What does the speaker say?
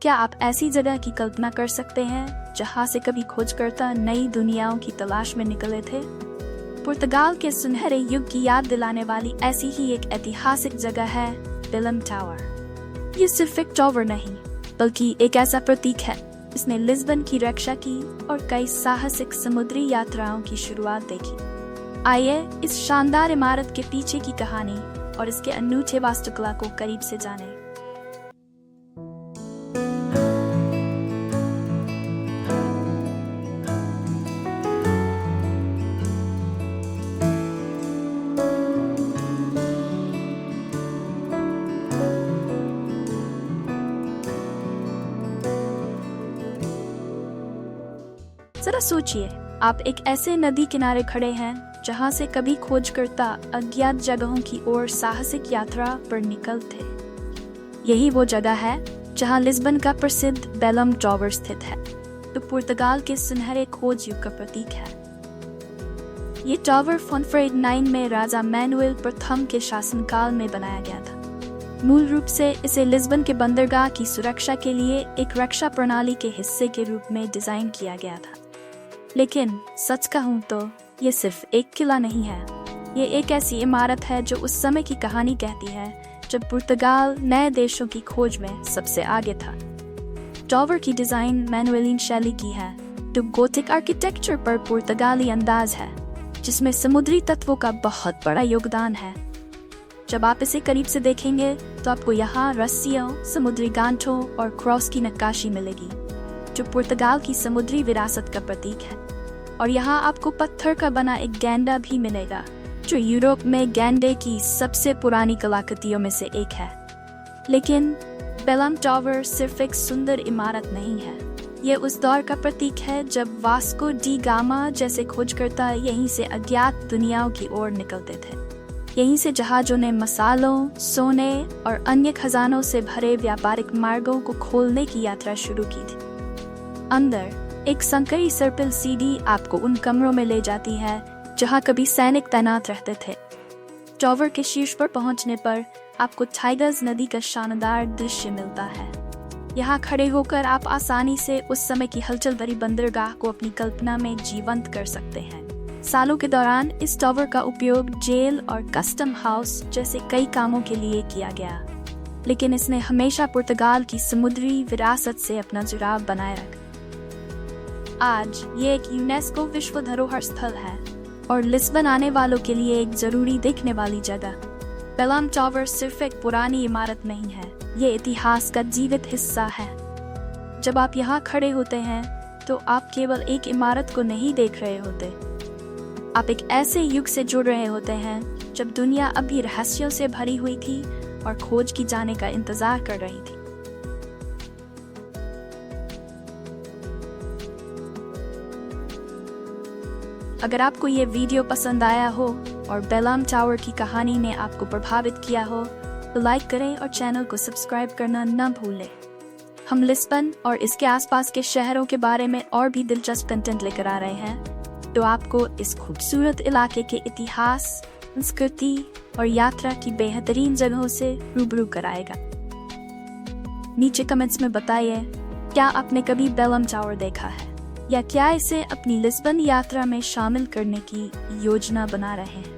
क्या आप ऐसी जगह की कल्पना कर सकते हैं जहां से कभी खोजकर्ता नई दुनियाओं की तलाश में निकले थे? पुर्तगाल के सुनहरे युग की याद दिलाने वाली ऐसी ही एक ऐतिहासिक जगह है बेलम टावर। ये सिर्फ एक टावर नहीं, बल्कि एक ऐसा प्रतीक है जिसने लिस्बन की रक्षा की और कई साहसिक समुद्री यात्राओं की शुरुआत देखी। आइए इस शानदार इमारत के पीछे की कहानी और इसके अनूठे वास्तुकला को करीब से जानें। जरा सोचिए, आप एक ऐसे नदी किनारे खड़े हैं जहां से कभी खोजकर्ता अज्ञात जगहों की ओर साहसिक यात्रा पर निकल थे। यही वो जगह है जहां लिस्बन का प्रसिद्ध बेलम टावर स्थित है, जो पुर्तगाल के सुनहरे खोज युग का प्रतीक है। ये टावर फोनफ्रेड 9 में राजा मैनुएल प्रथम के शासनकाल में बनाया गया था। मूल रूप से इसे लिस्बन के बंदरगाह की सुरक्षा के लिए एक रक्षा प्रणाली के हिस्से के रूप में डिजाइन किया गया था। लेकिन सच कहूं तो ये सिर्फ एक किला नहीं है, ये एक ऐसी इमारत है जो उस समय की कहानी कहती है जब पुर्तगाल नए देशों की खोज में सबसे आगे था। टावर की डिजाइन मैनुएलिन शैली की है, जो गोथिक आर्किटेक्चर पर पुर्तगाली अंदाज है, जिसमें समुद्री तत्वों का बहुत बड़ा योगदान है। जब आप इसे करीब से देखेंगे तो आपको यहाँ रस्सियों, समुद्री गांठों और क्रॉस की नक्काशी मिलेगी, जो पुर्तगाल की समुद्री विरासत का प्रतीक है। और यहाँ आपको पत्थर का बना एक गैंडा भी मिलेगा, जो यूरोप में गैंडे की सबसे पुरानी कलाकृतियों में से एक है। लेकिन बेलम टावर सिर्फ एक सुंदर इमारत नहीं है, ये उस दौर का प्रतीक है जब वास्को डी गामा जैसे खोजकर्ता यहीं से अज्ञात दुनियाओं की ओर निकलते थे। यहीं से जहाजों ने मसालों, सोने और अन्य खजानों से भरे व्यापारिक मार्गों को खोलने की यात्रा शुरू की थी। अंदर एक संकरी सर्पिल सीढ़ी आपको उन कमरों में ले जाती है जहां कभी सैनिक तैनात रहते थे। टावर के शीर्ष पर पहुंचने पर आपको टाइगर्स नदी का शानदार दृश्य मिलता है। यहां खड़े होकर आप आसानी से उस समय की हलचल भरी बंदरगाह को अपनी कल्पना में जीवंत कर सकते हैं। सालों के दौरान इस टावर का उपयोग जेल और कस्टम हाउस जैसे कई कामों के लिए किया गया, लेकिन इसने हमेशा पुर्तगाल की समुद्री विरासत से अपना जुड़ाव बनाए रखा। आज ये एक यूनेस्को विश्व धरोहर स्थल है और लिस्बन आने वालों के लिए एक जरूरी देखने वाली जगह। बेलम टावर सिर्फ एक पुरानी इमारत नहीं है, ये इतिहास का जीवित हिस्सा है। जब आप यहाँ खड़े होते हैं तो आप केवल एक इमारत को नहीं देख रहे होते, आप एक ऐसे युग से जुड़ रहे होते हैं जब दुनिया अभी रहस्यों से भरी हुई थी और खोज की जाने का इंतजार कर रही थी। अगर आपको ये वीडियो पसंद आया हो और बेलम टावर की कहानी ने आपको प्रभावित किया हो तो लाइक करें और चैनल को सब्सक्राइब करना न भूलें। हम लिस्बन और इसके आसपास के शहरों के बारे में और भी दिलचस्प कंटेंट लेकर आ रहे हैं, तो आपको इस खूबसूरत इलाके के इतिहास, संस्कृति और यात्रा की बेहतरीन जगहों से रूबरू कराएगा। नीचे कमेंट्स में बताइए, क्या आपने कभी बेलम टावर देखा है या क्या इसे अपनी लिस्बन यात्रा में शामिल करने की योजना बना रहे हैं।